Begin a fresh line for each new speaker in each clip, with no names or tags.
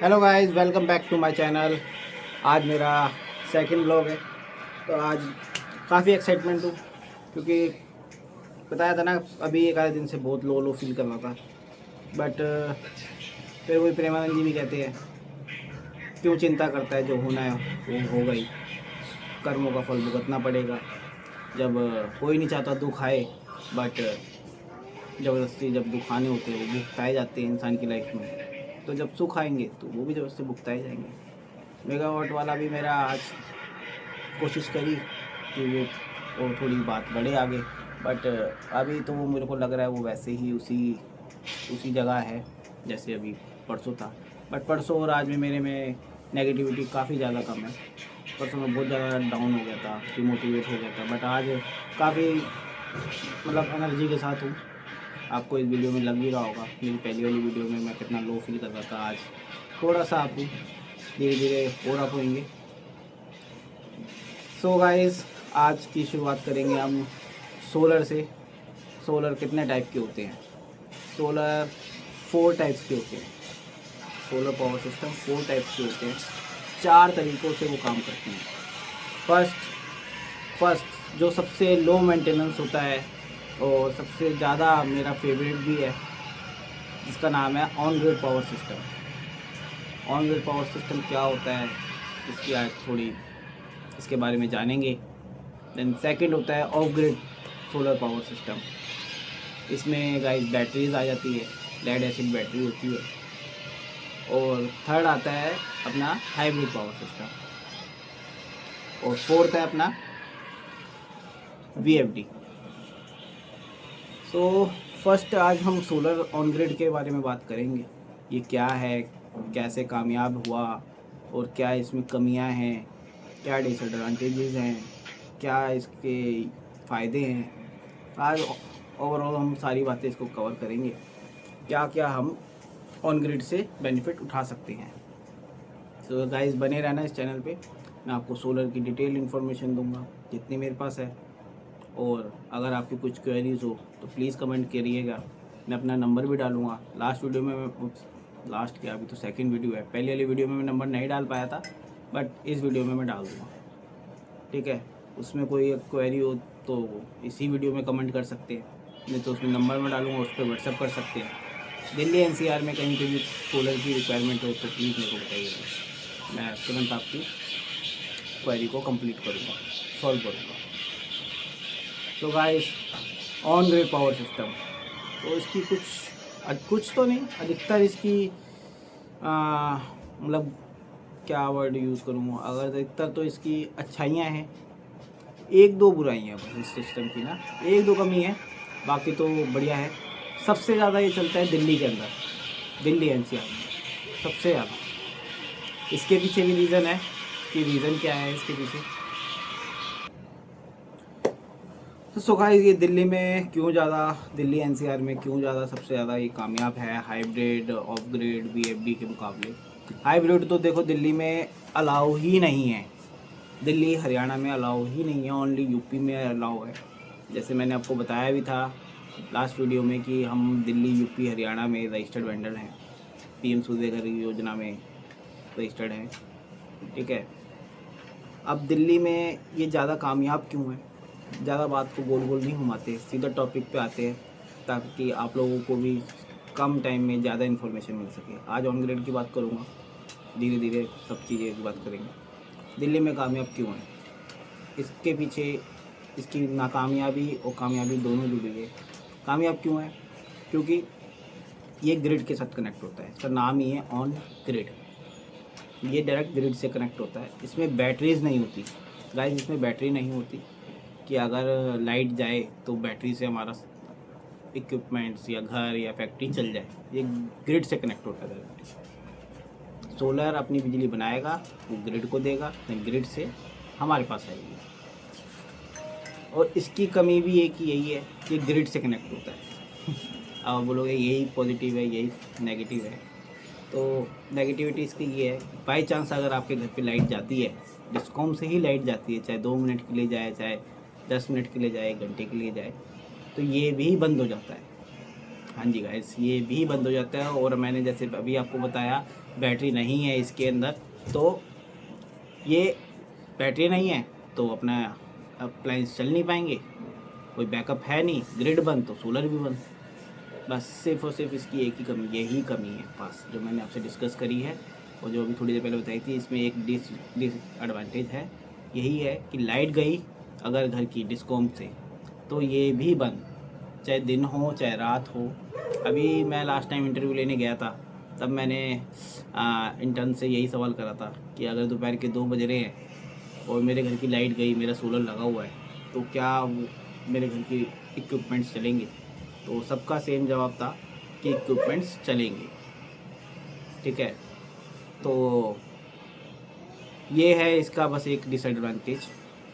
Hello guys, welcome back to my channel. आज मेरा second blog है। तो आज काफ़ी एक्साइटमेंट हूँ क्योंकि बताया था ना, अभी एक आधे दिन से बहुत लो लो फील कर रहा था। बट फिर वही प्रेमानंद जी भी कहते हैं, क्यों चिंता करता है, जो होना है वो होगा ही। कर्मों का फल भुगतना पड़ेगा। जब कोई नहीं चाहता दुख आए, बट ज़बरदस्ती जब दुख आने होते हैं वो भुगताए जाते हैं इंसान की लाइफ में। तो जब सुख आएंगे तो वो भी ज़बरदस्ती भुगताए जाएंगे। मेगावाट वाला भी मेरा आज कोशिश करी कि वो थोड़ी बात बढ़े आगे, बट अभी तो वो मेरे को लग रहा है वो वैसे ही उसी उसी जगह है जैसे अभी परसों था। बट परसों और आज में मेरे में नेगेटिविटी काफ़ी ज़्यादा कम है। परसों मैं बहुत ज़्यादा डाउन हो गया था, डिमोटिवेट हो गया था, बट आज काफ़ी मतलब एनर्जी के साथ हूँ। आपको इस वीडियो में लग भी रहा होगा, मेरी पहली वाली वीडियो में मैं कितना लो फील कर रहा था, आज थोड़ा सा आप हूँ, धीरे धीरे और आप होंगे। सो गाइस, आज की शुरुआत करेंगे हम सोलर से। सोलर कितने टाइप के होते हैं? सोलर 4 टाइप्स के होते हैं। सोलर पावर सिस्टम 4 टाइप्स के होते हैं। 4 तरीक़ों से वो काम करते हैं। फर्स्ट जो सबसे लो मेंटेनेंस होता है और सबसे ज़्यादा मेरा फेवरेट भी है, जिसका नाम है on grid power system. On grid power system क्या होता है, इसकी आज थोड़ी इसके बारे में जानेंगे। देन सेकंड होता है of grid solar power system. इसमें गाइस बैटरीज आ जाती है, लेड एसिड बैटरी होती है। और थर्ड आता है अपना हाइब्रिड पावर सिस्टम। और फोर्थ है अपना VFD। सो फर्स्ट आज हम सोलर ऑन ग्रिड के बारे में बात करेंगे। ये क्या है, कैसे कामयाब हुआ और क्या इसमें कमियां हैं, क्या डिसएडवांटेजेस हैं, क्या इसके फ़ायदे हैं। आज ओवरऑल हम सारी बातें इसको कवर करेंगे, क्या क्या हम ऑन ग्रिड से बेनिफिट उठा सकते हैं। सो गाइस, बने रहना इस चैनल पे। मैं आपको सोलर की डिटेल इन्फॉर्मेशन दूंगा जितनी मेरे पास है। और अगर आपकी कुछ क्वेरीज हो तो प्लीज़ कमेंट करिएगा। मैं अपना नंबर भी डालूँगा। लास्ट वीडियो में मैं लास्ट क्या, अभी तो सेकंड वीडियो है, पहले वाली वीडियो में मैं नंबर नहीं डाल पाया था, बट इस वीडियो में मैं डाल दूँगा। ठीक है, उसमें कोई क्वेरी हो तो इसी वीडियो में कमेंट कर सकते हैं, नहीं तो उसमें नंबर में डालूँगा, उस पर व्हाट्सअप कर सकते हैं। दिल्ली NCR में कहीं पे भी सोलर की रिक्वायरमेंट हो तो प्लीज़ मेरे को बताइएगा, मैं तुरंत आपकी क्वेरी को कंप्लीट करूँगा, सॉल्व करूँगा। तो guys, on grid power system, तो इसकी कुछ तो नहीं, अधिकतर इसकी मतलब क्या वर्ड यूज़ करूँ, अगर अधिकतर तो इसकी अच्छाइयाँ हैं, एक दो बुराइयाँ बस इस सिस्टम की ना, एक दो कमी है, बाकी तो बढ़िया है। सबसे ज़्यादा ये चलता है दिल्ली के अंदर, दिल्ली NCR में सबसे ज़्यादा। इसके पीछे भी रीज़न है कि रीज़न क्या है इसके पीछे। तो सो गाइस, ये दिल्ली में क्यों ज़्यादा, दिल्ली NCR में क्यों ज़्यादा सबसे ज़्यादा ये कामयाब है हाइब्रिड ऑफ ग्रिड VFD के मुकाबले। हाइब्रिड तो देखो दिल्ली में अलाउ ही नहीं है, दिल्ली हरियाणा में अलाउ ही नहीं है, ओनली यूपी में अलाउ है। जैसे मैंने आपको बताया भी था लास्ट वीडियो में कि हम दिल्ली यूपी हरियाणा में रजिस्टर्ड वेंडर हैं, PM सूर्य घर योजना में रजिस्टर्ड हैं। ठीक है, अब दिल्ली में ये ज़्यादा कामयाब क्यों है? ज़्यादा बात को गोल गोल नहीं घुमाते, सीधा टॉपिक पे आते हैं ताकि आप लोगों को भी कम टाइम में ज़्यादा इन्फॉर्मेशन मिल सके। आज ऑन ग्रिड की बात करूँगा, धीरे धीरे सब चीज़ें की बात करेंगे। दिल्ली में कामयाब क्यों है, इसके पीछे इसकी नाकामयाबी और कामयाबी दोनों जुड़ी है। कामयाब क्यों है? क्योंकि ये ग्रिड के साथ कनेक्ट होता है, इसका नाम ही है ऑन ग्रिड। ये डायरेक्ट ग्रिड से कनेक्ट होता है, इसमें बैटरीज नहीं होती गाइस, इसमें बैटरी नहीं होती कि अगर लाइट जाए तो बैटरी से हमारा इक्विपमेंट्स या घर या फैक्ट्री चल जाए। ये ग्रिड से कनेक्ट होता है डायरेक्ट। सोलर अपनी बिजली बनाएगा, वो ग्रिड को देगा, फिर ग्रिड से हमारे पास आएगी। और इसकी कमी भी एक ही यही है कि ग्रिड से कनेक्ट होता है। अब बोलोगे यही पॉजिटिव है यही नेगेटिव है, तो नेगेटिविटी इसकी ये है, बाई चांस अगर आपके घर पे लाइट जाती है, डिस्कॉम से ही लाइट जाती है, चाहे 2 मिनट के लिए जाए, चाहे 10 मिनट के लिए जाए, घंटे के लिए जाए, तो ये भी बंद हो जाता है। हाँ जी गाइस, ये भी बंद हो जाता है। और मैंने जैसे अभी आपको बताया बैटरी नहीं है इसके अंदर, तो ये बैटरी नहीं है तो अपना अप्लायंस चल नहीं पाएंगे, कोई बैकअप है नहीं, ग्रिड बंद तो सोलर भी बंद। बस सिर्फ और सिर्फ इसकी एक ही कमी, यही कमी है बस जो मैंने आपसे डिस्कस करी है और जो अभी थोड़ी देर पहले बताई थी। इसमें एक डिसएडवांटेज है, यही है कि लाइट गई अगर घर की डिस्कॉम से तो ये भी बंद, चाहे दिन हो चाहे रात हो। अभी मैं लास्ट टाइम इंटरव्यू लेने गया था, तब मैंने इंटर्न से यही सवाल करा था कि अगर दोपहर के 2 बज रहे हैं और मेरे घर की लाइट गई, मेरा सोलर लगा हुआ है, तो क्या मेरे घर की इक्विपमेंट्स चलेंगे? तो सबका सेम जवाब था कि इक्विपमेंट्स चलेंगे। ठीक है, तो ये है इसका बस एक डिसएडवांटेज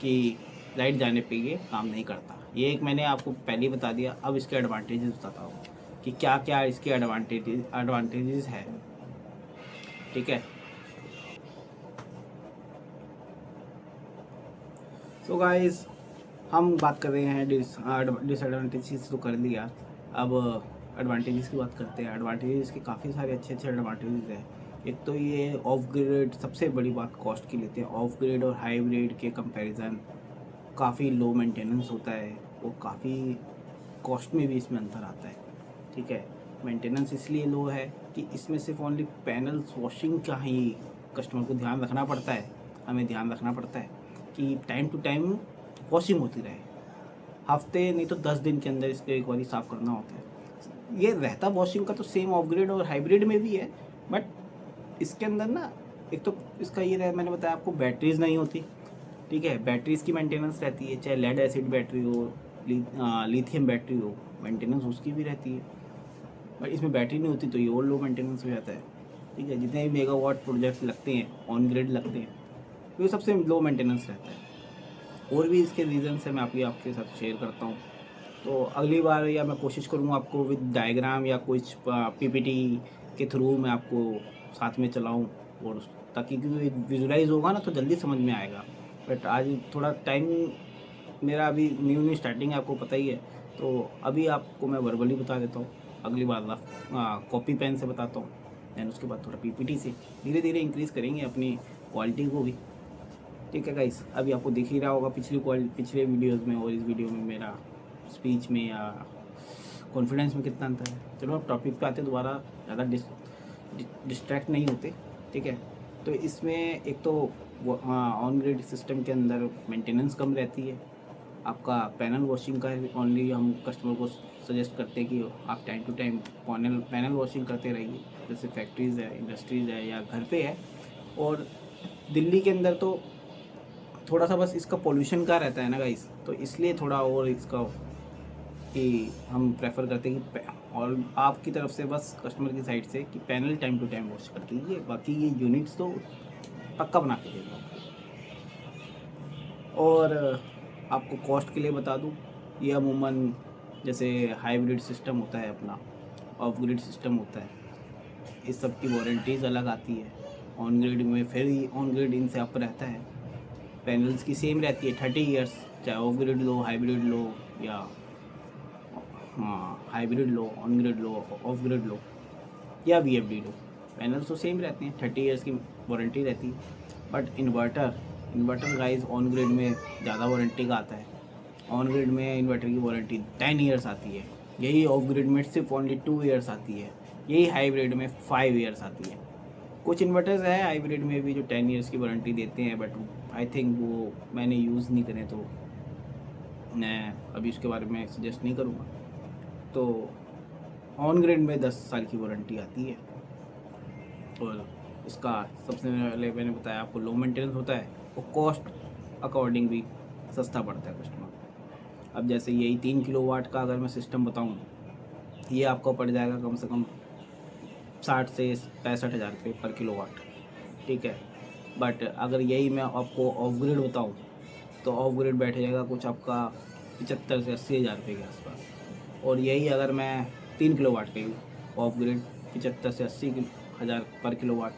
कि लाइट जाने पे ये काम नहीं करता। ये एक मैंने आपको पहले ही बता दिया। अब इसके एडवांटेजेस बताता हूँ कि क्या क्या इसके एडवांटेजेस है। ठीक है, तो गाइस हम बात कर रहे हैं डिसएडवांटेजेस तो कर लिया, अब एडवांटेजेस की बात करते हैं। एडवांटेजेस के काफ़ी सारे अच्छे अच्छे एडवांटेजेस हैं। एक तो ये ऑफ ग्रिड, सबसे बड़ी बात कॉस्ट की लेते हैं। ऑफ ग्रिड और हाई ग्रिड के कंपैरिजन काफ़ी लो मेंटेनेंस होता है, वो काफ़ी कॉस्ट में भी इसमें अंतर आता है। ठीक है, मेंटेनेंस इसलिए लो है कि इसमें सिर्फ ओनली पैनल्स वॉशिंग का ही कस्टमर को ध्यान रखना पड़ता है, हमें ध्यान रखना पड़ता है कि टाइम टू टाइम वॉशिंग होती रहे। हफ्ते नहीं तो 10 दिन के अंदर इसको एक बार साफ़ करना होता है। ये रहता वॉशिंग का तो सेम ऑफ ग्रिड और हाइब्रिड में भी है, बट इसके अंदर ना एक तो इसका ये रहा, मैंने बताया आपको बैटरीज नहीं होती। ठीक है, बैटरीज की मेंटेनेंस रहती है, चाहे लेड एसिड बैटरी हो, लिथियम बैटरी हो, मेंटेनेंस उसकी भी रहती है। और इसमें बैटरी नहीं होती तो ये और लो मेंटेनेंस हो जाता है। ठीक है, जितने भी मेगावाट प्रोजेक्ट लगते हैं, ऑन ग्रिड लगते हैं, तो ये सबसे लो मेंटेनेंस रहता है। और भी इसके रीज़न्स है, मैं आपके साथ शेयर करता हूँ। तो अगली बार या मैं कोशिश करूँगा आपको विद डायग्राम या कुछ पीपीटी के थ्रू मैं आपको साथ में चलाऊँ, और ताकि क्योंकि विजुलाइज होगा ना तो जल्दी समझ में आएगा। बट आज थोड़ा टाइम मेरा अभी न्यू स्टार्टिंग है, आपको पता ही है, तो अभी आपको मैं वर्बली बता देता हूँ, अगली बार कॉपी पेन से बताता हूँ, दैन उसके बाद थोड़ा पीपीटी से धीरे धीरे इंक्रीज़ करेंगे अपनी क्वालिटी को भी। ठीक है गाइस, अभी आपको दिख ही रहा होगा पिछले वीडियोस में और इस वीडियो में मेरा स्पीच में या कॉन्फिडेंस में कितना अंतर है। चलो अब टॉपिक पे आते हैं, दोबारा ज़्यादा डिस्ट्रैक्ट नहीं होते। ठीक है, तो इसमें एक तो ऑन ग्रिड सिस्टम के अंदर मेंटेनेंस कम रहती है। आपका पैनल वॉशिंग का ओनली हम कस्टमर को सजेस्ट करते हैं कि आप time to time panel washing करते रहिए, जैसे फैक्ट्रीज़ है, इंडस्ट्रीज़ है या घर पे है। और दिल्ली के अंदर तो थोड़ा सा बस इसका पोल्यूशन का रहता है ना गाइस, तो इसलिए थोड़ा और इसका कि हम प्रेफर करते हैं कि और आपकी तरफ से बस कस्टमर की साइड से कि panel time to time wash कर दीजिए, बाकी ये यूनिट्स तो पक्का बना के देगा। और आपको कॉस्ट के लिए बता दूं, ये अमूमन जैसे हाइब्रिड सिस्टम होता है अपना, ऑफ ग्रिड सिस्टम होता है, इस सब की वारंटीज़ अलग आती है। ऑन ग्रिड में फिर ऑन ग्रिड इनसे अप रहता है, पैनल्स की सेम रहती है 30 ईयर्स, चाहे ऑफ ग्रिड लो, हाइब्रिड लो या हाइब्रिड लो, ऑन ग्रिड लो, ऑफ ग्रिड लो या वीएफडी लो, पैनल्स तो सेम रहते हैं, 30 ईयर्स की वारंटी रहती है। But inverter guys on grid में ज़्यादा वारंटी का आता है। ऑन ग्रिड में इन्वर्टर की वारंटी 10 ईयर्स आती है, यही ऑफ ग्रिड में सिर्फ ओनली 2 ईयर्स आती है, यही हाइब्रिड में 5 ईयर्स आती है। कुछ इन्वर्टर्स हैं हाइब्रिड में भी जो 10 ईयर्स की वारंटी देते हैं, बट आई थिंक वो मैंने यूज़ नहीं करे, तो मैं अभी उसके बारे में सजेस्ट नहीं करूँगा। तो ऑन ग्रिड में 10 साल की वारंटी आती है, और इसका सबसे पहले मैंने बताया आपको लो मेंटेनेंस होता है, और कॉस्ट अकॉर्डिंग भी सस्ता पड़ता है कस्टमर। अब जैसे यही 3 किलोवाट का अगर मैं सिस्टम बताऊँ, ये आपको पड़ जाएगा कम से कम 60 से 65 हज़ार रुपये पर किलोवाट। ठीक है, बट अगर यही मैं आपको ऑफ ग्रिड बताऊँ तो ऑफ ग्रिड बैठ जाएगा कुछ आपका 75 से 80 हज़ार रुपये के आसपास। और यही अगर मैं 3 किलोवाट की ऑफ ग्रिड 75 से 80 हज़ार पर किलोवाट,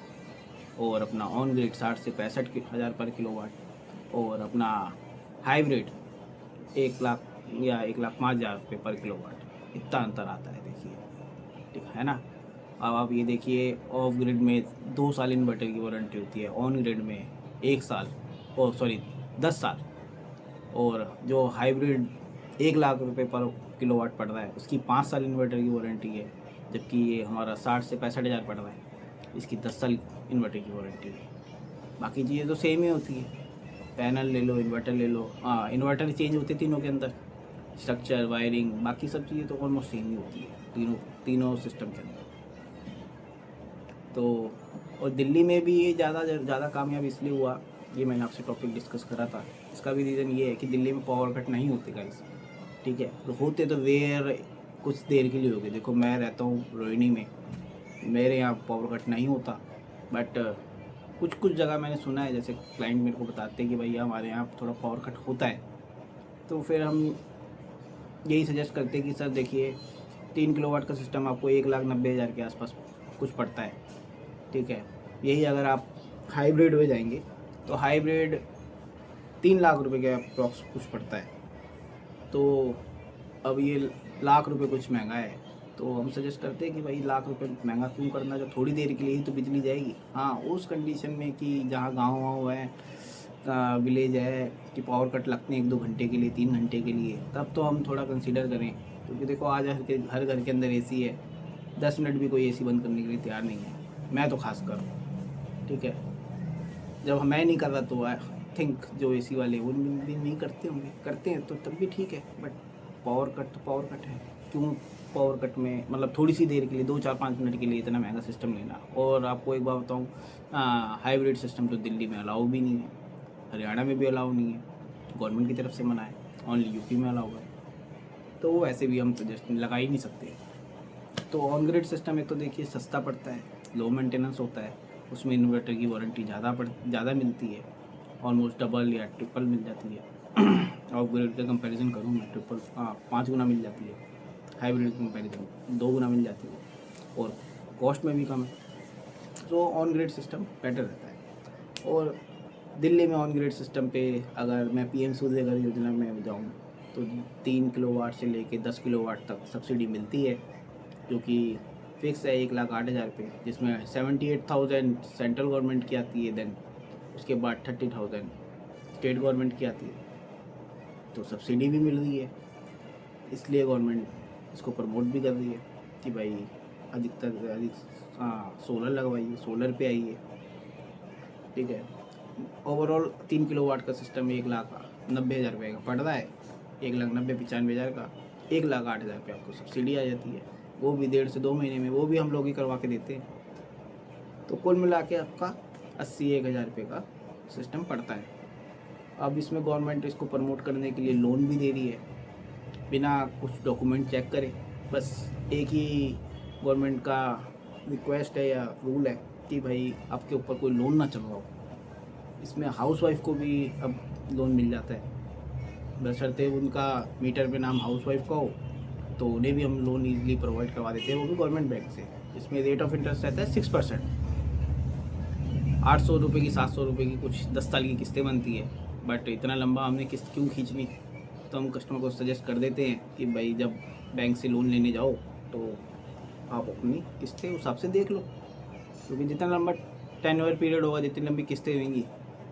और अपना ऑन ग्रिड 60 से 65 हज़ार पर किलोवाट, और अपना हाइब्रिड 1 लाख या 1,05,000 रुपये पर किलोवाट, इतना अंतर आता है। देखिए ठीक है ना। अब आप ये देखिए, ऑफ ग्रिड में 2 साल इन्वर्टर की वारंटी होती है, ऑन ग्रिड में 1 साल, ओ सॉरी 10 साल। और जो हाइब्रिड 1 लाख रुपए पर किलोवाट पड़ रहा है उसकी 5 साल इन्वर्टर की वारंटी है, जबकि ये हमारा 60 से 65 हज़ार पड़ रहा है, इसकी 10 साल इन्वर्टर की वारंटी है। बाकी चीज़ें तो सेम ही होती है, पैनल ले लो, इन्वर्टर ले लो, हाँ इन्वर्टर चेंज होते तीनों के अंदर, स्ट्रक्चर, वायरिंग, बाकी सब चीज़ें तो ऑलमोस्ट सेम ही होती है तीनों तीनों सिस्टम के अंदर। तो और दिल्ली में भी ये ज़्यादा कामयाब इसलिए हुआ, ये मैंने आपसे टॉपिक डिस्कस करा था, इसका भी रीज़न ये है कि दिल्ली में पावर कट नहीं होते गाइस, ठीक है। तो होते तो वेयर कुछ देर के लिए हो गए। देखो मैं रहता हूँ रोहिणी में, मेरे यहाँ पावर कट नहीं होता, बट कुछ कुछ जगह मैंने सुना है, जैसे क्लाइंट मेरे को बताते हैं कि भैया हमारे यहाँ थोड़ा पावर कट होता है, तो फिर हम यही सजेस्ट करते हैं कि सर देखिए 3 किलोवाट का सिस्टम आपको 1,90,000 के आसपास कुछ पड़ता है, ठीक है। यही अगर आप हाइब्रिड में जाएंगे तो हाइब्रिड 3 लाख रुपए के अप्रॉक्स कुछ पड़ता है। तो अब ये 1,00,000 रुपए कुछ महंगा है, तो हम सजेस्ट करते हैं कि भाई 1,00,000 रुपए महंगा क्यों करना, जब थोड़ी देर के लिए ही तो बिजली जाएगी। हाँ उस कंडीशन में कि जहाँ गाँव वाँव है, विलेज है, कि पावर कट लगते हैं 1-2 घंटे के लिए, 3 घंटे के लिए, तब तो हम थोड़ा कंसिडर करें। क्योंकि देखो आज हर घर के अंदर एसी है, 10 मिनट भी कोई एसी बंद करने के लिए तैयार नहीं है, मैं तो खास कर, ठीक है। जब मैं नहीं कर रहा तो आई थिंक जो एसी वाले वो भी नहीं करते होंगे, करते हैं तो तब भी ठीक है, बट पावर कट तो पावर कट है। क्यों पावर कट में मतलब थोड़ी सी देर के लिए 2-4-5 मिनट के लिए इतना महंगा सिस्टम लेना। और आपको एक बात बताऊँ, हाइब्रिड सिस्टम तो दिल्ली में अलाउ भी नहीं है, हरियाणा में भी अलाउ नहीं है, गवर्नमेंट की तरफ से मना है, ओनली यूपी में अलाउ है। तो वैसे भी हम सजेस्ट लगा ही नहीं सकते। तो ऑन ग्रिड सिस्टम एक तो देखिए सस्ता पड़ता है, लो मेंटेनेंस होता है, उसमें इन्वर्टर की वारंटी ज़्यादा मिलती है, ऑलमोस्ट डबल या ट्रिपल मिल जाती है। ऑफ ग्रिड का कंपैरिजन करूँ मैं, 5 गुना मिल जाती है, हाइब्रिड कंपैरिजन 2 गुना मिल जाती है, और कॉस्ट में भी कम है। तो ऑन ग्रिड सिस्टम बेटर रहता है। और दिल्ली में ऑन ग्रिड सिस्टम पे अगर मैं पीएम सूर्यघर योजना में जाऊँ तो 3 किलोवाट से लेके 10 किलोवाट तक सब्सिडी मिलती है, जो कि फिक्स है 1,08,000 रुपये, जिसमें 78,000 सेंट्रल गवर्नमेंट की आती है, देन उसके बाद 30,000 स्टेट गवर्नमेंट की आती है। तो सब्सिडी भी मिल रही है, इसलिए गवर्नमेंट इसको प्रमोट भी कर रही है कि भाई अधिकतर से अधिक सोलर लगवाइए, सोलर पे आइए, ठीक है। ओवरऑल 3 किलोवाट का सिस्टम 1,90,000 रुपये का पड़ रहा है, 1,90,95,000 का, 1,08,000 रुपये आपको सब्सिडी आ जाती है, वो भी 1.5 से 2 महीने में, वो भी हम लोग ही करवा के देते हैं। तो कुल मिला के आपका 81,000 रुपये का सिस्टम पड़ता है। अब इसमें गवर्नमेंट इसको प्रमोट करने के लिए लोन भी दे रही है, बिना कुछ डॉक्यूमेंट चेक करे। बस एक ही गवर्नमेंट का रिक्वेस्ट है या रूल है कि भाई आपके ऊपर कोई लोन ना चलवाओ। इसमें हाउसवाइफ को भी अब लोन मिल जाता है, बशर्ते उनका मीटर पे नाम हाउसवाइफ का हो, तो उन्हें भी हम लोन ईजिली प्रोवाइड करवा देते हैं, वो भी गवर्नमेंट बैंक से। इसमें रेट ऑफ इंटरेस्ट रहता है 6%, 800 रुपये की 700 रुपये की कुछ 10 साल की किस्तें बनती है। बट इतना लंबा हमने किस्त क्यों खींचनी, तो हम कस्टमर को सजेस्ट कर देते हैं कि भाई जब बैंक से लोन लेने जाओ तो आप अपनी किस्तें उस हिसाब से देख लो, क्योंकि जितना लंबा टेन्योर पीरियड होगा, जितनी लंबी किस्तें होंगी,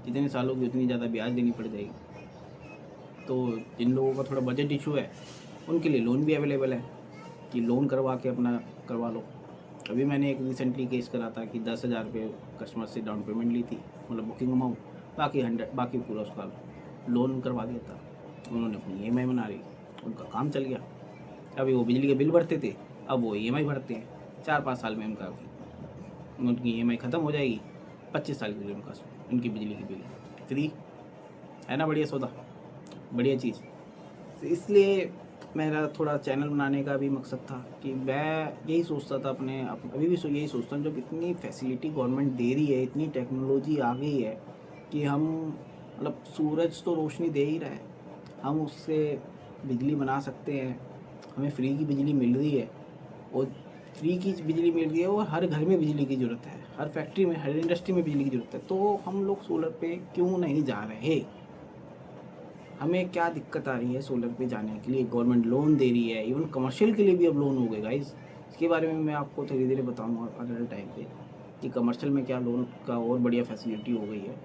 जितने सालों की उतनी ज़्यादा ब्याज देनी पड़ जाएगी। तो जिन लोगों का थोड़ा बजट इशू है उनके लिए लोन भी अवेलेबल है कि लोन करवा के अपना करवा लो। अभी मैंने एक रिसेंटली केस करा था कि 10,000 रुपये कस्टमर से डाउन पेमेंट ली थी, मतलब बुकिंग अमाउंट, बाकी पूरा उसका लोन करवा दिया था। उन्होंने अपनी EMI बना ली, उनका काम चल गया। अभी वो बिजली के बिल भरते थे, अब वो EMI भरते हैं। 4-5 साल में उनकी EMI ख़त्म हो जाएगी, 25 साल के लिए उनकी बिजली की बिल फ्री है ना। बढ़िया सौदा, बढ़िया चीज़। तो इसलिए मेरा थोड़ा चैनल बनाने का भी मकसद था कि मैं यही सोचता था अभी भी यही सोचता हूँ, जब इतनी फैसिलिटी गवर्नमेंट दे रही है, इतनी टेक्नोलॉजी आ गई है कि हम मतलब सूरज तो रोशनी दे ही रहा है, हम उससे बिजली बना सकते हैं, हमें फ्री की बिजली मिल रही है, और फ्री की बिजली मिल रही है, और हर घर में बिजली की ज़रूरत है, हर फैक्ट्री में, हर इंडस्ट्री में बिजली की ज़रूरत है। तो हम लोग सोलर पे क्यों नहीं जा रहे? हमें क्या दिक्कत आ रही है सोलर पे जाने के लिए? गवर्नमेंट लोन दे रही है, इवन कमर्शियल के लिए भी अब लोन हो गए गाइस, इसके बारे में मैं आपको धीरे धीरे बताऊँगा अगले टाइम पे कि कमर्शियल में क्या लोन का और बढ़िया फैसिलिटी हो गई है।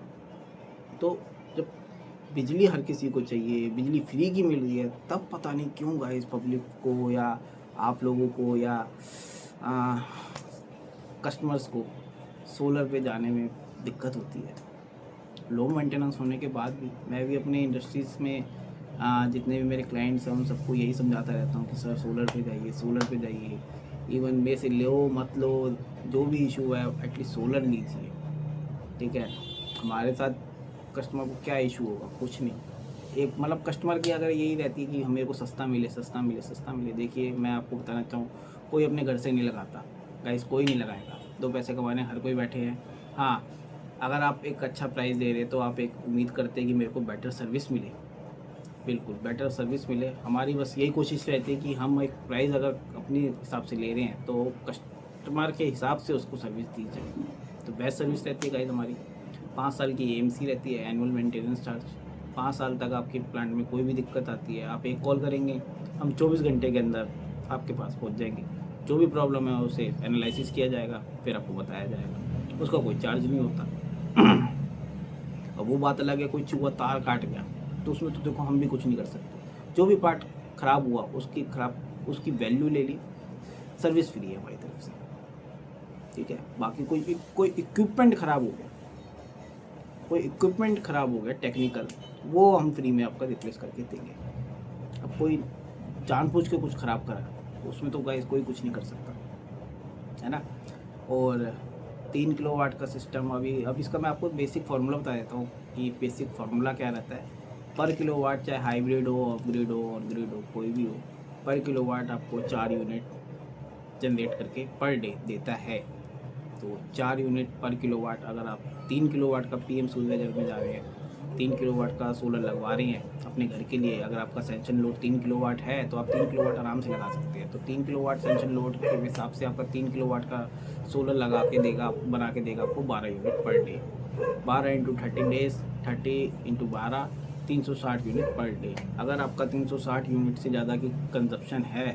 तो जब बिजली हर किसी को चाहिए, बिजली फ्री की मिल रही है, तब पता नहीं क्यों गाइस पब्लिक को या आप लोगों को या कस्टमर्स को सोलर पे जाने में दिक्कत होती है। लो मेंटेनेंस होने के बाद भी मैं भी अपने इंडस्ट्रीज़ में जितने भी मेरे क्लाइंट्स हैं उन सबको यही समझाता रहता हूँ कि सर सोलर पे जाइए, सोलर पे जाइए। इवन में से लो मत लो, जो भी इशू है एटलीस्ट सोलर लीजिए, ठीक है। हमारे साथ कस्टमर को क्या इशू होगा, कुछ नहीं। एक मतलब कस्टमर की अगर यही रहती है कि मेरे को सस्ता मिले, सस्ता मिले, सस्ता मिले। देखिए मैं आपको बताना चाहूँ, कोई अपने घर से नहीं लगाता गाइस, कोई नहीं लगाएगा। 2 पैसे कमाने हर कोई बैठे हैं। हाँ, अगर आप एक अच्छा प्राइस दे रहे तो आप एक उम्मीद करते हैं कि मेरे को बेटर सर्विस मिले। बिल्कुल बेटर सर्विस मिले। हमारी बस यही कोशिश रहती है कि हम एक प्राइस अगर अपने हिसाब से ले रहे हैं तो कस्टमर के हिसाब से उसको सर्विस दी जाए, तो बेस्ट सर्विस रहती है गाइस हमारी। 5 साल की एएमसी रहती है, एनुअल मेंटेनेंस चार्ज। 5 साल तक आपके प्लांट में कोई भी दिक्कत आती है, आप एक कॉल करेंगे, हम 24 घंटे के अंदर आपके पास पहुंच जाएंगे। जो भी प्रॉब्लम है उसे एनालिसिस किया जाएगा, फिर आपको बताया जाएगा। उसका कोई चार्ज नहीं होता। अब वो बात अलग है, कोई चूहा तार काट गया तो उसमें तो देखो हम भी कुछ नहीं कर सकते। जो भी पार्ट ख़राब हुआ उसकी वैल्यू ले ली, सर्विस फ्री है हमारी तरफ से, ठीक है। बाकी कोई इक्विपमेंट ख़राब हो गया, कोई इक्विपमेंट ख़राब हो गया टेक्निकल, वो हम फ्री में आपका रिप्लेस करके देंगे। अब कोई जानबूझ के कुछ ख़राब करा उसमें तो गाइस कोई कुछ नहीं कर सकता, है ना। और 3 किलोवाट का सिस्टम अब इसका मैं आपको बेसिक फार्मूला बता देता हूँ कि बेसिक फार्मूला क्या रहता है। पर किलोवाट, चाहे हाइब्रिड हो, अपग्रेड हो, और ग्रिड हो, कोई भी हो, पर किलोवाट आपको 4 यूनिट जनरेट करके पर डे देता है। तो 4 यूनिट पर किलोवाट, अगर आप 3 किलोवाट का पीएम सूर्य घर में जा रहे हैं, 3 किलोवाट का सोलर लगवा रहे हैं अपने घर के लिए, अगर आपका सेंशन लोड 3 किलोवाट है तो आप 3 किलोवाट आराम से लगा सकते हैं। तो 3 किलोवाट सेंशन लोड के हिसाब से आपका 3 किलोवाट का सोलर लगा के देगा, बना के देगा आपको 12 unit per day. 12 into 30 days, 30 into 12, 360 unit per day. अगर आपका 360 यूनिट से ज़्यादा की कंजप्शन है,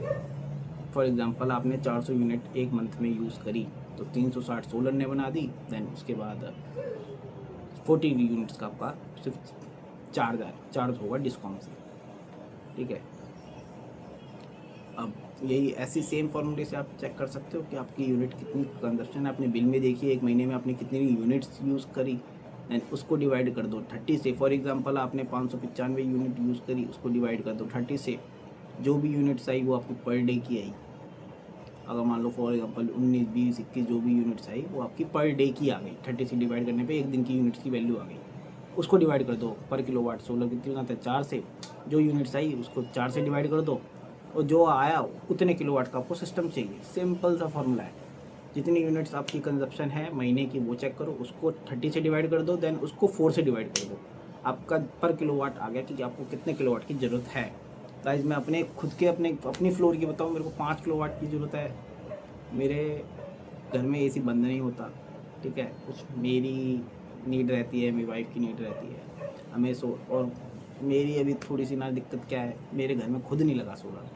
फॉर एग्जांपल आपने 400 यूनिट एक मंथ में यूज़ करी, तो 360 सोलर ने बना दी, देन उसके बाद 40 यूनिट्स का आपका सिर्फ चार्ज होगा डिस्कॉम से, ठीक है। अब यही ऐसी सेम फॉर्मूले से आप चेक कर सकते हो कि आपकी यूनिट कितनी कंजप्शन है। अपने बिल में देखिए एक महीने में आपने कितनी यूनिट्स यूज़ करी, देन उसको डिवाइड कर दो 30 से। फॉर एग्जांपल आपने 595 यूनिट यूज़ करी, उसको डिवाइड कर दो 30 से। जो भी यूनिट्स आई वो आपकी पर डे की आई। अगर मान लो फॉर एग्जांपल 19, 20, 21 जो भी यूनिट्स आई वो आपकी पर डे की आ गई। 30 से डिवाइड करने पे एक दिन की यूनिट्स की वैल्यू आ गई। उसको डिवाइड कर दो पर किलोवाट। सोलर कितनी बनाता है, 4 से। जो यूनिट्स आई उसको 4 से डिवाइड कर दो, और जो आया उतने किलोवाट का आपको सिस्टम चाहिए। सिंपल सा फॉर्मूला है। जितनी यूनिट्स आपकी कंजप्शन है महीने की वो चेक करो, उसको 30 से डिवाइड कर दो, देन उसको 4 से डिवाइड कर दो, आपका पर किलोवाट आ गया कि आपको कितने किलोवाट की ज़रूरत है। गाइस मैं अपने खुद के अपनी फ्लोर की बताऊँ, मेरे को 5 किलोवाट की ज़रूरत है। मेरे घर में एसी बंद नहीं होता, ठीक है। कुछ मेरी नीड रहती है, मेरी वाइफ की नीड रहती है हमें और मेरी अभी थोड़ी सी ना दिक्कत क्या है, मेरे घर में खुद नहीं लगा सोलर।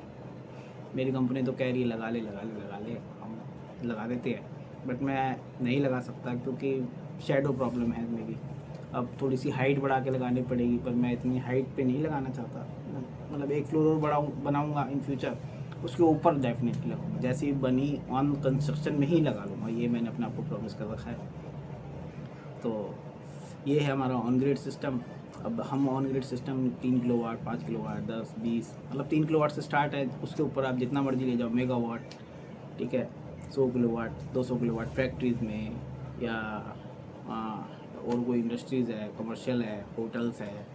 मेरी कंपनी तो कह रही है लगा ले, हम लगा देते हैं, बट मैं नहीं लगा सकता क्योंकि शैडो प्रॉब्लम है मेरी। अब थोड़ी सी हाइट बढ़ा के लगानी पड़ेगी, पर मैं इतनी हाइट पे नहीं लगाना चाहता। मतलब एक फ्लोर और बनाऊँगा इन फ्यूचर, उसके ऊपर डेफिनेटली लगाऊंगा। जैसे ही बनी ऑन कंस्ट्रक्शन में ही लगा लूँगा, ये मैंने अपने आप को प्रॉमिस कर रखा है। तो ये है हमारा ऑन ग्रिड सिस्टम। अब हम on grid system 3 kilowatt, 5 kilowatt, 10, 20, मतलब 3 किलोवाट से स्टार्ट है। उसके ऊपर आप जितना मर्जी ले जाओ, मेगावाट, ठीक है। 100 किलोवाट, 200 किलोवाट फैक्ट्रीज़ में, या और कोई इंडस्ट्रीज़ है, कमर्शियल है, होटल्स है,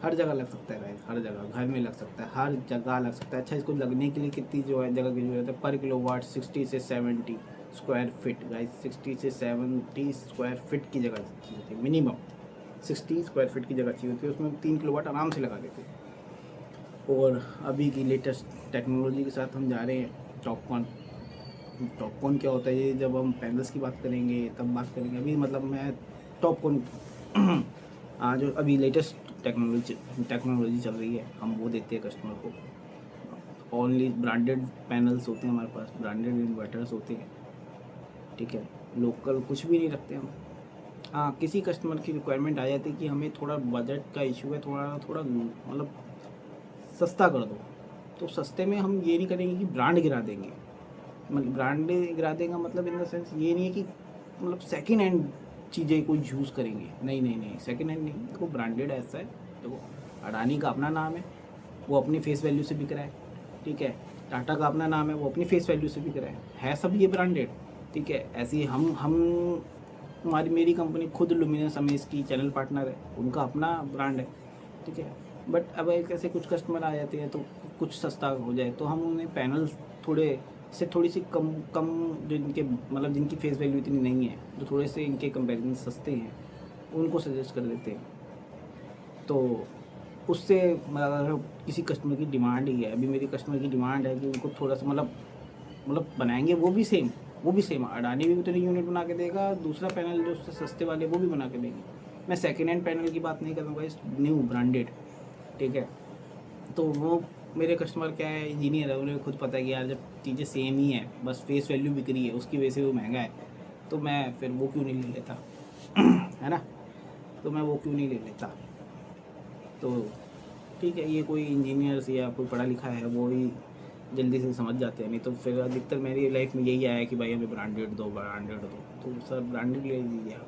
हर जगह लग सकता है गाइस। हर जगह, घर में लग सकता है, हर जगह लग सकता है। अच्छा, इसको लगने के लिए कितनी जो है जगह की जरूरत है, पर किलोवाट 60 से 70 स्क्वायर फीट गाइस। 60 से 70 स्क्वायर फीट की जगह चाहिए होती है मिनिमम। 60 स्क्वायर फीट की जगह चाहिए होती है, उसमें 3 किलोवाट आराम से लगा देते हैं। और अभी की लेटेस्ट टेक्नोलॉजी के साथ हम जा रहे हैं टॉपकॉन। टॉपकॉन क्या होता है, ये जब हम पैनल्स की बात करेंगे तब बात करेंगे। अभी मतलब मैं टॉपकॉन जो अभी लेटेस्ट टेक्नोलॉजी चल रही है, हम वो देते हैं कस्टमर को। ओनली ब्रांडेड पैनल्स होते हैं हमारे पास, ब्रांडेड इन्वर्टर्स होते हैं, ठीक है। लोकल कुछ भी नहीं रखते हम। हाँ, किसी कस्टमर की रिक्वायरमेंट आ जाती है कि हमें थोड़ा बजट का इशू है, थोड़ा थोड़ा मतलब सस्ता कर दो, तो सस्ते में हम ये नहीं करेंगे कि ब्रांड गिरा देंगे। मतलब ब्रांड गिरा देगा मतलब इन द सेंस ये नहीं है कि मतलब सेकेंड हैंड चीज़ें कोई यूज़ करेंगे, नहीं नहीं नहीं, सेकेंड हैंड नहीं, देखो ब्रांडेड ऐसा है। देखो अडानी का अपना नाम है, वो अपनी फेस वैल्यू से बिक रहा है, ठीक है। टाटा का अपना नाम है, वो अपनी फेस वैल्यू से बिक रहा है सब ये ब्रांडेड, ठीक है। ऐसे ही हम हमारी मेरी कंपनी खुद लुमिनस हमें इसकी चैनल पार्टनर है, उनका अपना ब्रांड है, ठीक है। बट अब ऐसे कुछ कस्टमर आ जाते हैं तो कुछ सस्ता हो जाए तो हम उन्हें पैनल थोड़े से थोड़ी सी कम कम जो इनके मतलब जिनकी फेस वैल्यू इतनी नहीं है, जो थोड़े से इनके कंपैरिजन सस्ते हैं, उनको सजेस्ट कर देते हैं। तो उससे मतलब किसी कस्टमर की डिमांड ही है, अभी मेरी कस्टमर की डिमांड है कि उनको थोड़ा सा मतलब बनाएंगे वो भी सेम अडानी भी उतनी यूनिट बना के देगा, दूसरा पैनल जो उससे सस्ते वाले वो भी बना के देंगे। मैं सेकेंड हैंड पैनल की बात नहीं कर रहा हूँ गाइस, न्यू ब्रांडेड, ठीक है। तो वो मेरे कस्टमर क्या है, इंजीनियर है, उन्हें खुद पता है कि यार जब चीज़ें सेम ही है, बस फेस वैल्यू बिक रही है, उसकी वजह से वो महंगा है, तो मैं फिर वो क्यों नहीं ले लेता है ना, तो मैं वो क्यों नहीं ले लेता। तो ठीक है, ये कोई इंजीनियर्स या कोई पढ़ा लिखा है वो ही जल्दी से समझ जाते हैं, नहीं तो फिर अधिकतर मेरी लाइफ में यही आया है कि भाई हमें ब्रांडेड दो, तो सर ब्रांडेड ले लीजिए आप,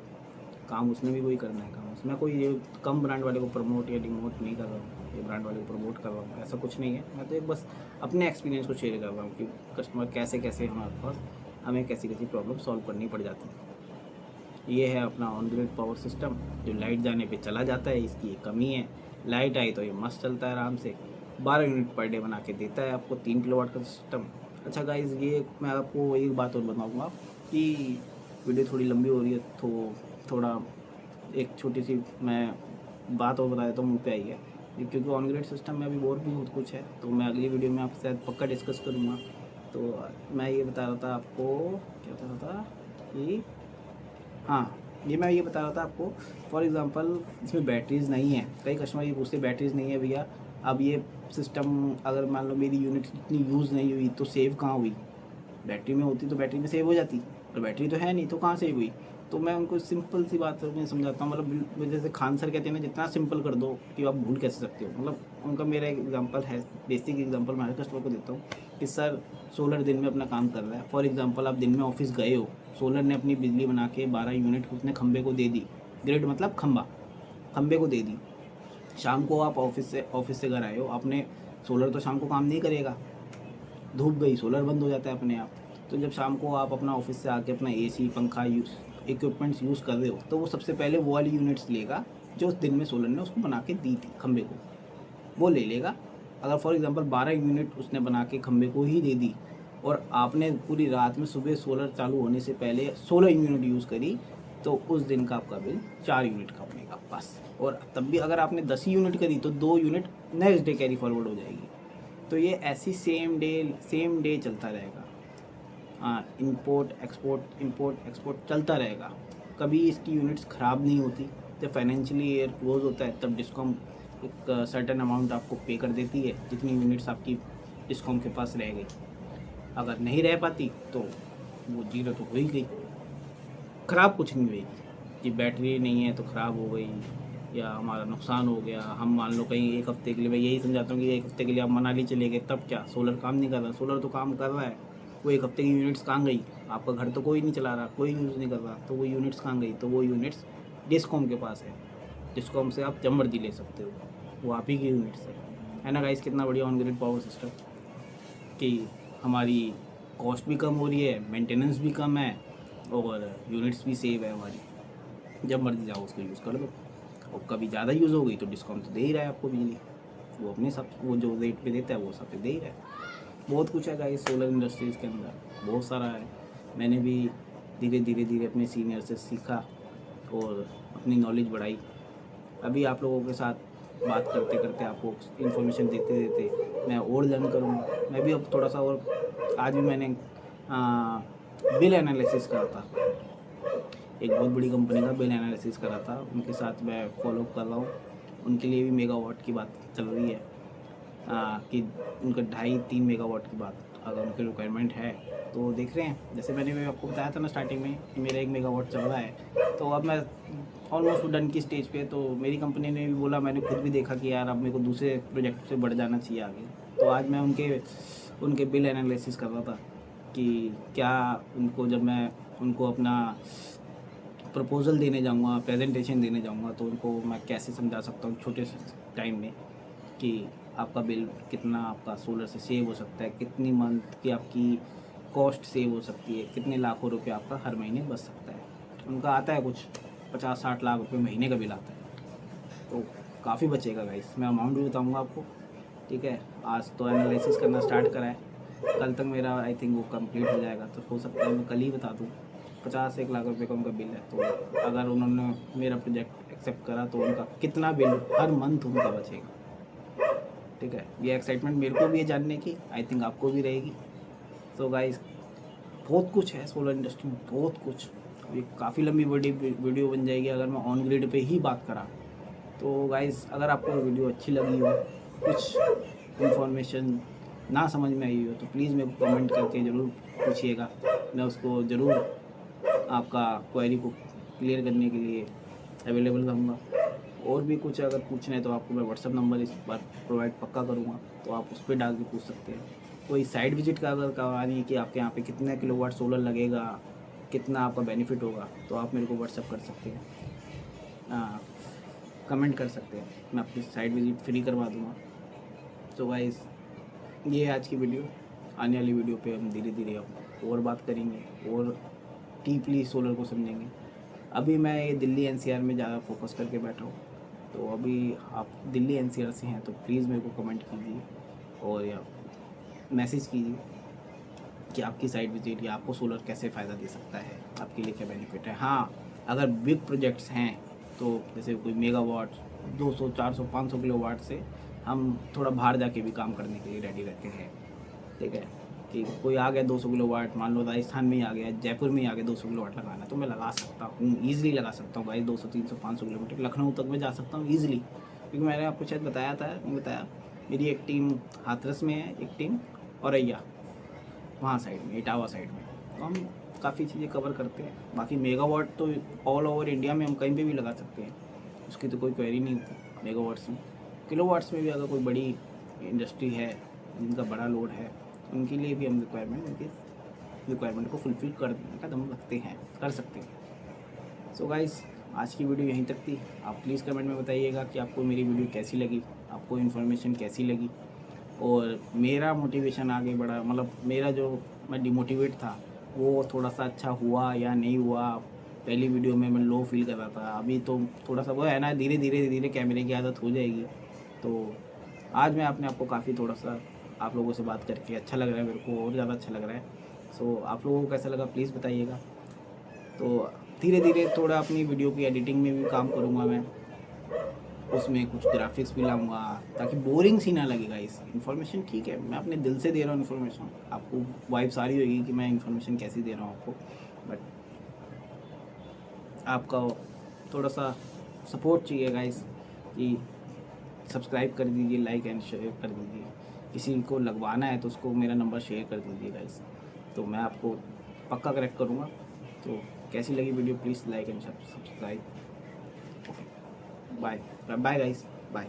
काम उसमें भी वही करना है, काम उसमें कोई ये कम ब्रांड वाले को प्रमोट या डिमोट नहीं कर रहा हूँ, ये ब्रांड वाले को प्रमोट कर रहा हूँ, ऐसा कुछ नहीं है। मैं तो एक बस अपने एक्सपीरियंस को शेयर कर रहा हूँ कि कस्टमर कैसे कैसे हमारे पास हमें कैसी कैसी प्रॉब्लम सॉल्व करनी पड़ जाती है। ये है अपना ऑन ग्रिड पावर सिस्टम, जो लाइट जाने पे चला जाता है, इसकी एक कमी है। लाइट आई तो ये मस्त चलता है आराम से, 12 यूनिट पर डे बना के देता है आपको, 3 किलोवाट का सिस्टम। अच्छा गाइज, ये मैं आपको एक बात और बताऊँगा कि वीडियो थोड़ी लंबी हो रही है, तो थोड़ा एक छोटी सी मैं बात और बताया तो मुँह पे आई है, क्योंकि ऑन ग्रिड सिस्टम में अभी और भी बहुत कुछ है, तो मैं अगली वीडियो में आपके साथ पक्का डिस्कस करूँगा। तो मैं ये बता रहा था आपको, क्या बता रहा था कि हाँ, ये बता रहा था आपको, फॉर एग्ज़ाम्पल इसमें बैटरीज़ नहीं है, कई कस्टमर ये पूछते बैटरीज़ नहीं है भैया, अब ये सिस्टम अगर मान लो मेरी यूनिट इतनी यूज़ नहीं हुई तो सेव कहाँ हुई, बैटरी में होती तो बैटरी में सेव हो जाती, और बैटरी तो है नहीं तो कहाँ सेव हुई। तो मैं उनको सिंपल सी बात मैं समझाता हूँ, मतलब जैसे खान सर कहते हैं ना, जितना सिंपल कर दो कि आप भूल कैसे सकते हो, मतलब उनका मेरा एक एग्जांपल है, बेसिक एग्जांपल मैं हर कस्टमर को देता हूँ कि सर सोलर दिन में अपना काम कर रहा है, फॉर एग्जांपल आप दिन में ऑफिस गए हो, सोलर ने अपनी बिजली बना के 12 यूनिट उसने खंबे को दे दी, ग्रिड मतलब खंबे को दे दी। शाम को आप ऑफिस से घर आए हो, आपने सोलर तो शाम को काम नहीं करेगा, धूप गई सोलर बंद हो जाता है अपने आप। तो जब शाम को आप अपना ऑफिस से आके अपना एसी पंखा इक्विपमेंट्स यूज़ कर रहे हो, तो वो सबसे पहले वो वाली यूनिट्स लेगा जो उस दिन में सोलर ने उसको बना के दी थी खंबे को, वो ले लेगा। अगर फॉर एग्जांपल 12 यूनिट उसने बना के खंबे को ही दे दी और आपने पूरी रात में सुबह सोलर चालू होने से पहले 16 यूनिट यूज़ करी, तो उस दिन का आपका बिल 4 यूनिट का बनेगा बस। और तब भी अगर आपने 10 ही यूनिट करी तो 2 unit next day carry forward हो जाएगी। तो ये ऐसी सेम डे चलता रहेगा। हाँ, इंपोर्ट एक्सपोर्ट चलता रहेगा, कभी इसकी यूनिट्स ख़राब नहीं होती। जब फाइनेंशियली ईयर क्लोज होता है तब डिस्कॉम एक सर्टेन अमाउंट आपको पे कर देती है, जितनी यूनिट्स आपकी डिस्कॉम के पास रह गई। अगर नहीं रह पाती तो वो जीरो तो हो ही गई, ख़राब कुछ नहीं हुई कि बैटरी नहीं है तो ख़राब हो गई या हमारा नुकसान हो गया। हम मान लो कहीं एक हफ़्ते के लिए, मैं यही समझाता हूँ कि एक हफ़्ते के लिए आप मनाली चले गए, तब क्या सोलर काम नहीं कर रहा, सोलर तो काम कर रहा है, वो एक हफ़्ते की यूनिट्स कहाँ गई, आपका घर तो कोई नहीं चला रहा, कोई यूज़ नहीं कर रहा, तो वो यूनिट्स कहाँ गई, तो वो यूनिट्स डिस्कॉम के पास है, डिस्कॉम से आप जब मर्जी ले सकते हो, वो आप ही की यूनिट्स है ना गाइस। कितना बढ़िया ऑन ग्रिड पावर सिस्टम कि हमारी कॉस्ट भी कम हो रही है, मेंटेनेंस भी कम है और यूनिट्स भी सेव है हमारी, जब मर्जी जाओ उसको यूज़ कर दो। और कभी ज़्यादा यूज़ हो गई तो डिस्काउंट तो दे ही रहा है आपको बिजली, वो अपने सब वो जो रेट पे देता है वो सब पे दे ही रहा है। बहुत कुछ है गाइस सोलर इंडस्ट्रीज़ के अंदर, बहुत सारा है। मैंने भी धीरे धीरे अपने सीनियर से सीखा और अपनी नॉलेज बढ़ाई। अभी आप लोगों के साथ बात करते करते, आपको इन्फॉर्मेशन देते देते मैं और लर्न करूँगा। मैं भी अब थोड़ा सा, और आज भी मैंने बिल एनालिसिस करा था, एक बहुत बड़ी कंपनी का बिल एनालिसिस करा था, उनके साथ मैं फॉलो कर रहा हूँ। उनके लिए भी मेगावाट की बात चल रही है। कि उनका 2.5-3 मेगावाट की बात अगर उनकी रिक्वायरमेंट है तो देख रहे हैं। जैसे मैंने आपको बताया था ना स्टार्टिंग में कि मेरा 1 मेगावाट चल रहा है, तो अब मैं ऑलमोस्ट डन की स्टेज पे। तो मेरी कंपनी ने भी बोला, मैंने खुद भी देखा कि यार अब मेरे को दूसरे प्रोजेक्ट से बढ़ जाना चाहिए आगे। तो आज मैं उनके बिल एनालिसिस कर रहा था कि क्या उनको, जब मैं उनको अपना प्रपोज़ल देने जाऊंगा, प्रेजेंटेशन देने जाऊंगा, तो उनको मैं कैसे समझा सकता हूँ छोटे से टाइम में कि आपका बिल कितना आपका सोलर से सेव हो सकता है, कितनी मंथ की आपकी कॉस्ट सेव हो सकती है, कितने लाखों रुपए आपका हर महीने बच सकता है। उनका आता है कुछ 50-60 लाख रुपए महीने का बिल आता है, तो काफ़ी बचेगा गाइस। मैं अमाउंट भी बताऊंगा आपको, ठीक है। आज तो एनालिसिस करना स्टार्ट करा है, कल तक मेरा आई थिंक वो कंप्लीट हो जाएगा, तो हो सकता है मैं कल ही बता दूँ। 50-1 लाख रुपए का उनका बिल है, तो अगर उन्होंने मेरा प्रोजेक्ट एक्सेप्ट करा तो उनका कितना बिल हर मंथ उनका बचेगा, ठीक है। ये एक्साइटमेंट मेरे को भी है जानने की, आई थिंक आपको भी रहेगी। तो गाइस बहुत कुछ है सोलर इंडस्ट्री में, बहुत कुछ। ये काफ़ी लंबी बड़ी वीडियो बन जाएगी अगर मैं ऑन ग्रिड पे ही बात करा। तो गाइस अगर आपको वीडियो अच्छी लगी हो, कुछ इन्फॉर्मेशन ना समझ में आई हो, तो प्लीज़ मेरे को कमेंट करके ज़रूर पूछिएगा। मैं उसको ज़रूर आपका क्वेरी को क्लियर करने के लिए अवेलेबल रहूँगा। और भी कुछ अगर पूछना है तो आपको मैं व्हाट्सअप नंबर इस बार प्रोवाइड पक्का करूँगा, तो आप उस पर डाल के पूछ सकते हैं। कोई साइट विजिट का अगर करवानी है कि आपके यहाँ पे कितने किलोवाट सोलर लगेगा, कितना आपका बेनिफिट होगा, तो आप मेरे को व्हाट्सअप कर सकते हैं, कमेंट कर सकते हैं, मैं आपकी साइट विजिट फ्री करवा दूँगा। तो गाइस ये है आज की वीडियो। आने वाली वीडियो पे हम धीरे धीरे अब और बात करेंगे और डीपली सोलर को समझेंगे। अभी मैं ये दिल्ली एनसीआर में ज़्यादा फोकस करके बैठा हूँ, तो अभी आप दिल्ली एनसीआर से हैं तो प्लीज़ मेरे को कमेंट कीजिए और या मैसेज कीजिए कि आपकी साइट विजिट या आपको सोलर कैसे फ़ायदा दे सकता है, आपके लिए क्या बेनिफिट है। हाँ, अगर बिग प्रोजेक्ट्स हैं तो जैसे कोई मेगावाट 200, 400, 500 किलोवाट से हम थोड़ा बाहर जाके भी काम करने के लिए रेडी रहते हैं, ठीक है। कि कोई आ गया 200 किलोवाट, मान लो राजस्थान में ही आ गया, जयपुर में ही आ गया 200 किलोवाट लगाना, तो मैं लगा सकता हूँ, ईज़िली लगा सकता हूँ भाई। 200, 300, 500 किलोमीटर लखनऊ तक मैं जा सकता हूँ ईज़िली, क्योंकि मैंने आपको शायद बताया था, नहीं बताया, मेरी एक टीम हाथरस में है, एक टीम औरैया वहाँ साइड में, इटावा साइड में, तो हम काफ़ी चीज़ें कवर करते हैं। बाकी मेगावाट तो ऑल ओवर इंडिया में हम कहीं पे भी लगा सकते हैं, उसकी तो कोई क्वेरी नहीं होती मेगावाट्स में। किलोवाट्स में भी अगर कोई बड़ी इंडस्ट्री है जिनका बड़ा लोड है, उनके लिए भी हम उनकी रिक्वायरमेंट को फुलफ़िल करने का दम रखते हैं, कर सकते हैं। सो गाइस आज की वीडियो यहीं तक थी। आप प्लीज़ कमेंट में बताइएगा कि आपको मेरी वीडियो कैसी लगी, आपको इन्फॉर्मेशन कैसी लगी, और मेरा मोटिवेशन आगे बढ़ा, मतलब मेरा जो मैं डिमोटिवेट था वो थोड़ा सा अच्छा हुआ या नहीं हुआ। पहली वीडियो में मैं लो फील कर रहा था, अभी तो थोड़ा सा वो है ना, धीरे धीरे कैमरे की आदत हो जाएगी। तो आज मैं अपने आप को काफ़ी थोड़ा सा आप लोगों से बात करके अच्छा लग रहा है, मेरे को और ज़्यादा अच्छा लग रहा है। सो आप लोगों को कैसा लगा प्लीज़ बताइएगा। तो धीरे धीरे थोड़ा अपनी वीडियो की एडिटिंग में भी काम करूँगा मैं, उसमें कुछ ग्राफिक्स भी लाऊंगा ताकि बोरिंग सी ना लगेगा। इस इन्फॉर्मेशन ठीक है, मैं अपने दिल से दे रहा हूँ इन्फॉर्मेशन, आपको वाइब सारी होगी कि मैं इन्फॉर्मेशन कैसी दे रहा हूँ आपको, बट आपका थोड़ा सा सपोर्ट चाहिए गाइस, कि सब्सक्राइब कर दीजिए, लाइक एंड शेयर कर दीजिए। किसी को लगवाना है तो उसको मेरा नंबर शेयर कर दीजिए गाइस, तो मैं आपको पक्का करेक्ट करूँगा। तो कैसी लगी video please like and subscribe. Bye bye guys, bye.